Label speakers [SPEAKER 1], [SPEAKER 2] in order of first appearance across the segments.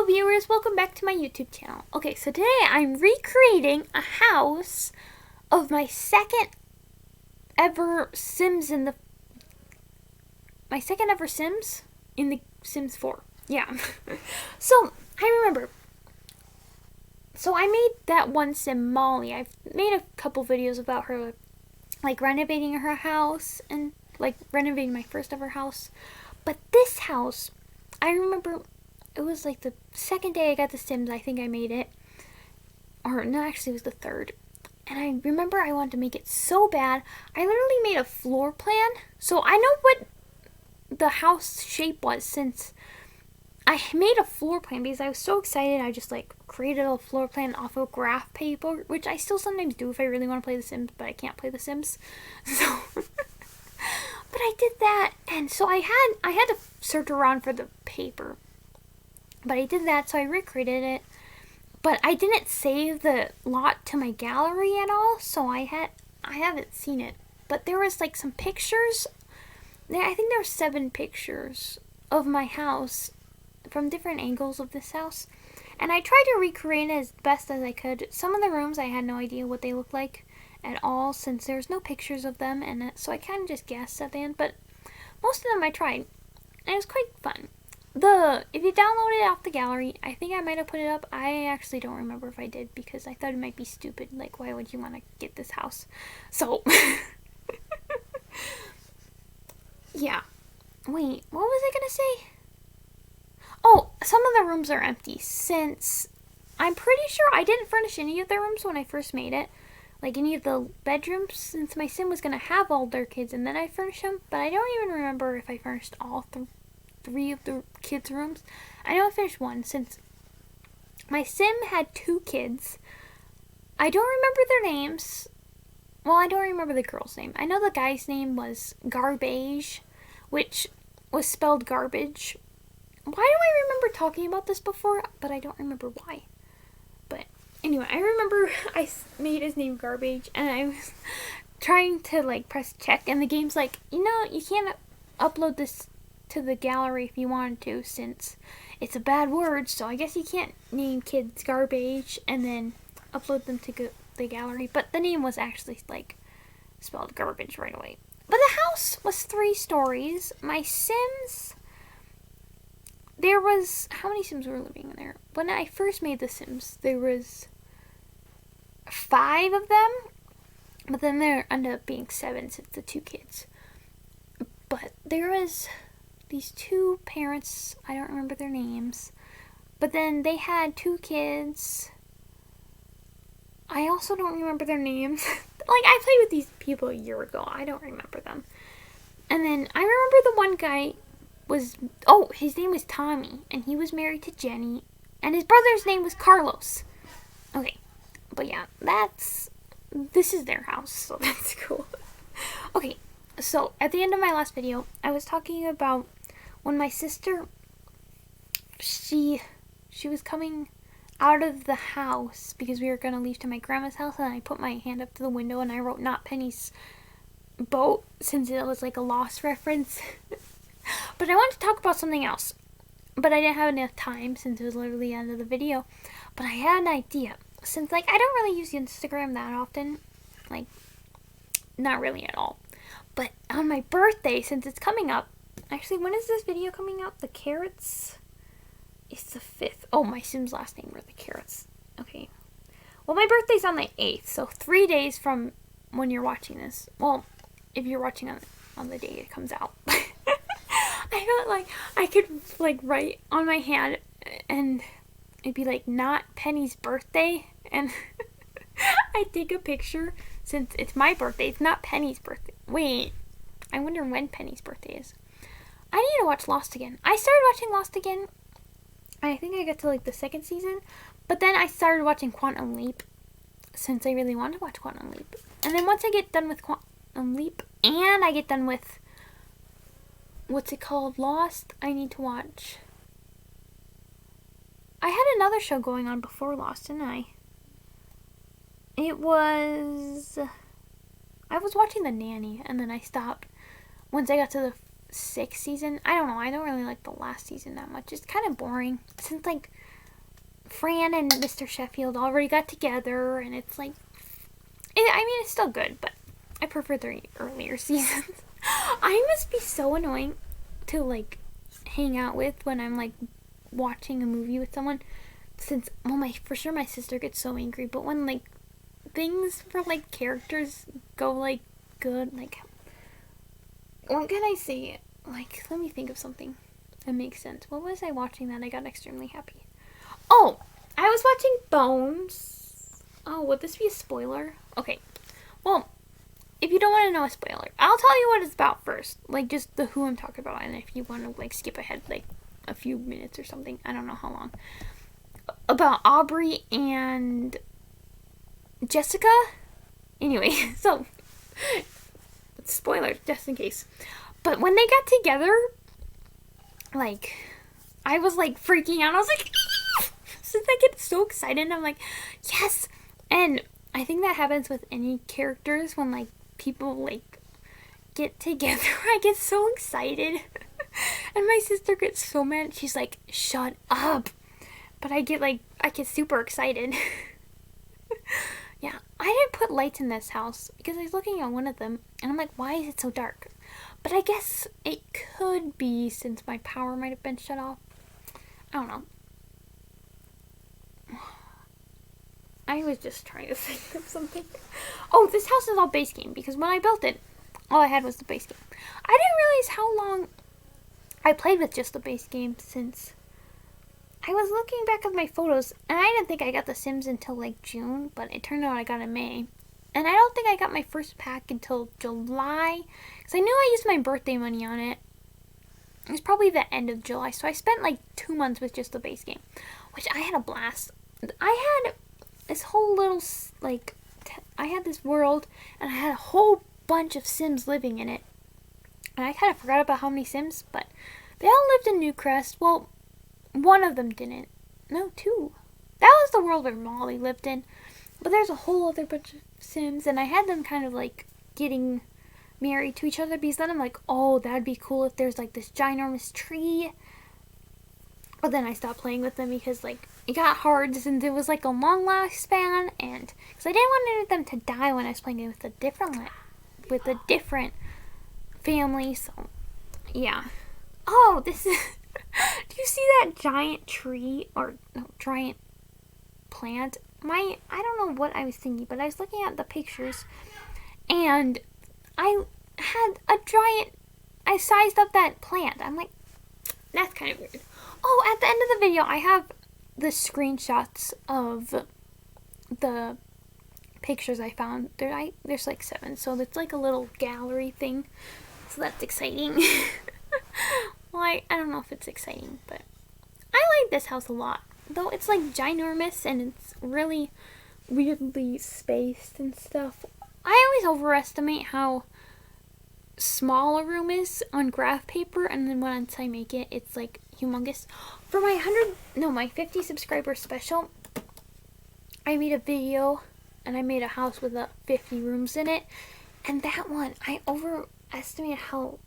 [SPEAKER 1] Hello viewers, welcome back to my YouTube channel. Okay, so today I'm recreating a house of my second ever Sims in the Sims 4. Yeah. So, I remember. So I made that one Sim, Molly. I've made a couple videos about her, like renovating her house and like renovating my first ever house. But this house, I remember it was like the second day I got the Sims, I think I made it. Or no, actually it was the third. And I remember I wanted to make it so bad. I literally made a floor plan. So I know what the house shape was since I made a floor plan because I was so excited. I just like created a floor plan off of graph paper, which I still sometimes do if I really want to play The Sims, but I can't play The Sims. So, but I did that, and so I had to search around for the paper. But I did that, so I recreated it. But I didn't save the lot to my gallery at all, so I haven't seen it. But there was like some pictures. I think there were 7 pictures of my house from different angles of this house. And I tried to recreate it as best as I could. Some of the rooms I had no idea what they looked like at all since there's no pictures of them, and so I kind of just guessed at the end. But most of them I tried, and it was quite fun. If you download it off the gallery, I think I might have put it up. I actually don't remember if I did because I thought it might be stupid. Like, why would you want to get this house? So, yeah. Wait, what was I gonna say? Oh, some of the rooms are empty since I'm pretty sure I didn't furnish any of the rooms when I first made it. Like any of the bedrooms, since my Sim was gonna have all their kids and then I furnished them. But I don't even remember if I furnished all 3 of the kids' rooms. I know I finished 1 since my Sim had 2 kids. I don't remember their names. Well, I don't remember the girl's name. I know the guy's name was Garbage, which was spelled garbage. Why do I remember talking about this before, but I don't remember why. But anyway, I remember I made his name Garbage, and I was trying to like press check, and the game's like, you know, you can't upload this to the gallery if you wanted to, since it's a bad word, so I guess you can't name kids Garbage and then upload them to the gallery. But the name was actually like spelled garbage right away. But the house was 3 stories. My Sims, there was, how many Sims were living in there? When I first made the Sims, there was 5 of them, but then there ended up being 7 since the 2 kids. But there was these 2 parents, I don't remember their names, but then they had 2 kids. I also don't remember their names. Like, I played with these people a year ago. I don't remember them. And then I remember the one guy was, his name was Tommy, and he was married to Jenny, and his brother's name was Carlos. Okay, but yeah, this is their house, so that's cool. Okay, so at the end of my last video, I was talking about when my sister, she was coming out of the house because we were going to leave to my grandma's house, and I put my hand up to the window and I wrote "Not Penny's boat" since it was like a Lost reference. But I wanted to talk about something else, but I didn't have enough time since it was literally the end of the video. But I had an idea, since like I don't really use Instagram that often, like not really at all. But on my birthday, since it's coming up, actually, when is this video coming out? The Carrots? It's the 5th. Oh, my Sim's last name were the Carrots. Okay. Well, my birthday's on the 8th, so 3 days from when you're watching this. Well, if you're watching on the day it comes out. I felt like I could like write on my hand and it'd be like "Not Penny's birthday," and I take a picture since it's my birthday. It's not Penny's birthday. Wait, I wonder when Penny's birthday is. I need to watch Lost again. I started watching Lost again. I think I got to like the 2nd season, but then I started watching Quantum Leap since I really wanted to watch Quantum Leap. And then once I get done with Quantum Leap and I get done with what's it called, Lost, I need to watch. I had another show going on before Lost, didn't I? I was watching The Nanny, and then I stopped once I got to the 6th season. I don't know, I don't really like the last season that much. It's kind of boring. Since like Fran and Mr. Sheffield already got together, and it's like, it's still good, but I prefer the earlier seasons. I must be so annoying to, like, hang out with when I'm, like, watching a movie with someone, since, for sure my sister gets so angry, but when, like, things for, like, characters go, like, good, like, what can I say? Like, let me think of something that makes sense. What was I watching that I got extremely happy? Oh, I was watching Bones. Oh, would this be a spoiler? Okay, well, if you don't want to know a spoiler, I'll tell you what it's about first. Like, just the who I'm talking about, and if you want to, like, skip ahead, like, a few minutes or something, I don't know how long. About Aubrey and Jessica. Anyway, so, spoiler, just in case. But when they got together, like, I was, like, freaking out. I was like, since I get so excited, I'm like, yes! And I think that happens with any characters when, like, people, like, get together. I get so excited. And my sister gets so mad. She's like, shut up. But I get super excited. Yeah, I didn't put lights in this house because I was looking at one of them and I'm like, why is it so dark? But I guess it could be since my power might have been shut off. I don't know. I was just trying to think of something. Oh, this house is all base game because when I built it, all I had was the base game. I didn't realize how long I played with just the base game, since I was looking back at my photos and I didn't think I got The Sims until like June, but it turned out I got it in May. And I don't think I got my first pack until July, because I knew I used my birthday money on it. It was probably the end of July, so I spent like 2 months with just the base game, which I had a blast. I had this whole little, like, I had this world, and I had a whole bunch of Sims living in it. And I kind of forgot about how many Sims, but they all lived in Newcrest. Well, one of them didn't. No, 2. That was the world where Molly lived in. But there's a whole other bunch of Sims, and I had them kind of, like, getting married to each other, because then I'm like, oh, that'd be cool if there's, like, this ginormous tree. But then I stopped playing with them because, like, it got hard since it was, like, a long lifespan, and because I didn't want them to die when I was playing it with a different family, so, yeah. Oh, this is, do you see that giant tree, or, no, giant plant? I don't know what I was thinking, but I was looking at the pictures, and I sized up that plant. I'm like, that's kind of weird. Oh, at the end of the video, I have the screenshots of the pictures I found. There's like 7, so it's like a little gallery thing. So that's exciting. Well, I don't know if it's exciting, but I like this house a lot. Though it's like ginormous and it's really weirdly spaced and stuff. I always overestimate how small a room is on graph paper, and then once I make it, it's like humongous. For my 50 subscriber special, I made a video and I made a house with 50 rooms in it, and that one I overestimated how,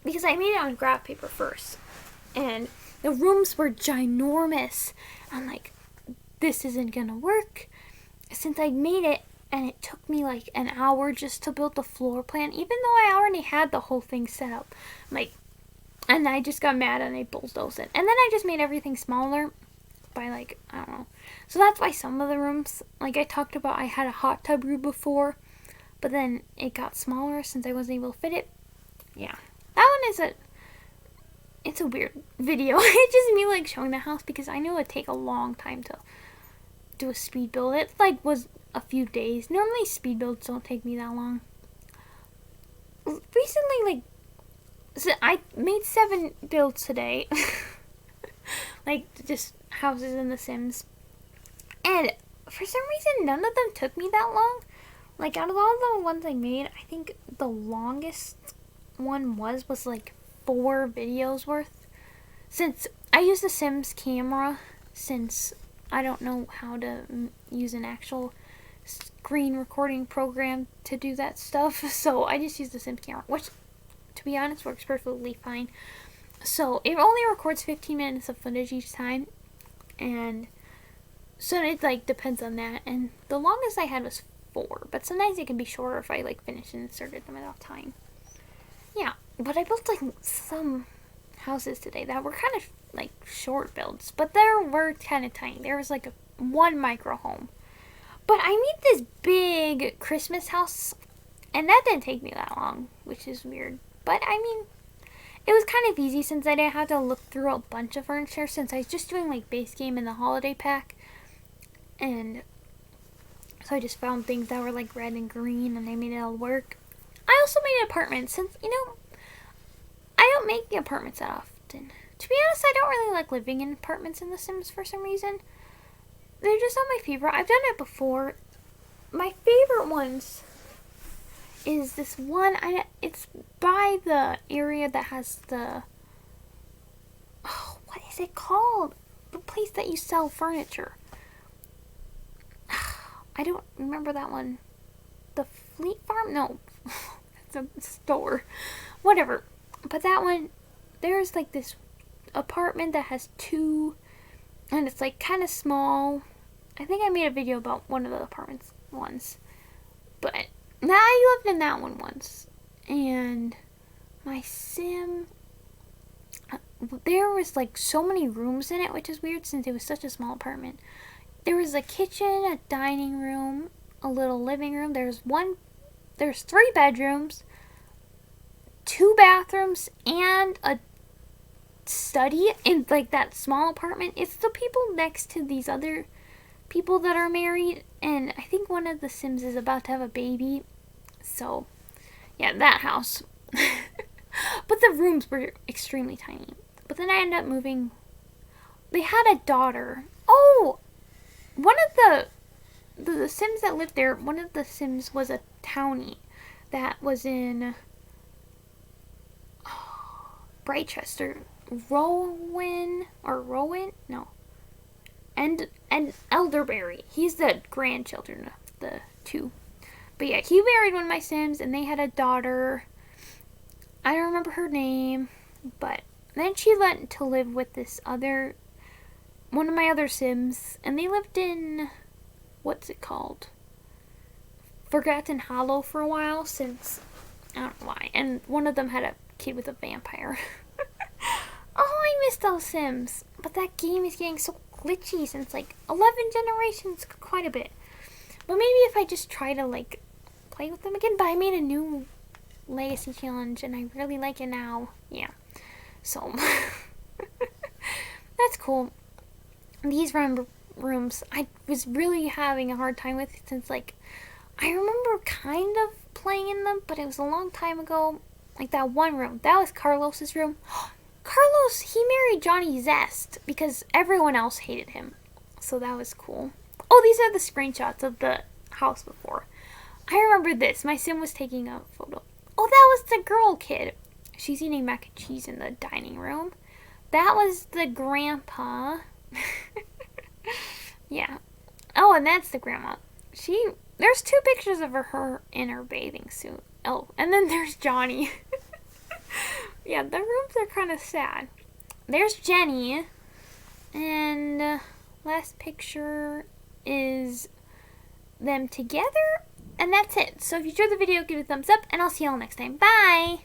[SPEAKER 1] because I made it on graph paper first and the rooms were ginormous. I'm like, this isn't gonna work, since I made it and it took me like an hour just to build the floor plan, even though I already had the whole thing set up. Like, and I just got mad and I bulldozed it. And then I just made everything smaller by, like, I don't know. So that's why some of the rooms, like I talked about, I had a hot tub room before, but then it got smaller since I wasn't able to fit it. Yeah. That one is it's a weird video. It's just me, like, showing the house because I knew it would take a long time to do a speed build. It, like, was a few days. Normally speed builds don't take me that long. Recently, like, so I made 7 builds today. Like, just houses in The Sims. And for some reason, none of them took me that long. Like, out of all the ones I made, I think the longest one was like 4 videos worth. Since I use the Sims camera, since I don't know how to use an actual screen recording program to do that stuff, so I just use the Sims camera, which, to be honest, works perfectly fine. So it only records 15 minutes of footage each time, and So it like depends on that. And the longest I had was 4, but sometimes it can be shorter if I like finish and inserted them enough time. Yeah, but I built like some houses today that were kind of like short builds, but they were kind of tiny. There was like one micro home. But I made this big Christmas house, and that didn't take me that long, which is weird. But I mean, it was kind of easy since I didn't have to look through a bunch of furniture, since I was just doing like base game and the holiday pack. And so I just found things that were like red and green, and I made it all work. I also made an apartment, since, you know, I don't make the apartments that often. To be honest, I don't really like living in apartments in The Sims for some reason. They're just not my favorite. I've done it before. My favorite ones is this one. It's by the area that has the... Oh, what is it called? The place that you sell furniture. I don't remember that one. The Fleet Farm? No. It's a store. Whatever. But that one, there's like this apartment that has 2, and it's like kind of small. I think I made a video about one of the apartments once. But now I lived in that one once. And my sim, there was like so many rooms in it, which is weird since it was such a small apartment. There was a kitchen, a dining room, a little living room. There's 3 bedrooms, 2 bathrooms, and a study in like that small apartment. It's the people next to these other people that are married, and I think one of the Sims is about to have a baby. So yeah, that house. But the rooms were extremely tiny. But then I ended up moving. They had a daughter. Oh, one of the Sims that lived there, one of the Sims was a townie that was in Brightchester. Rowan? No. And Elderberry. He's the grandchildren of the 2. But yeah, he married one of my Sims, and they had a daughter. I don't remember her name, but then she went to live with this other, one of my other Sims, and they lived in, what's it called? Forgotten Hollow for a while, since, I don't know why, and one of them had a kid with a vampire. Oh, I miss those Sims, but that game is getting so glitchy since like 11 generations, quite a bit. But maybe if I just try to like play with them again, but I made a new Legacy challenge and I really like it now. Yeah, so that's cool. These rooms I was really having a hard time with, since like I remember kind of playing in them, but it was a long time ago. Like that one room, that was Carlos's room. Carlos, he married Johnny Zest because everyone else hated him. So that was cool. Oh, these are the screenshots of the house before. I remember this. My Sim was taking a photo. Oh, that was the girl kid. She's eating mac and cheese in the dining room. That was the grandpa. Yeah. Oh, and that's the grandma. There's 2 pictures of her in her bathing suit. Oh, and then there's Johnny. Yeah, the rooms are kind of sad. There's Jenny. And last picture is them together. And that's it. So if you enjoyed the video, give it a thumbs up. And I'll see y'all next time. Bye!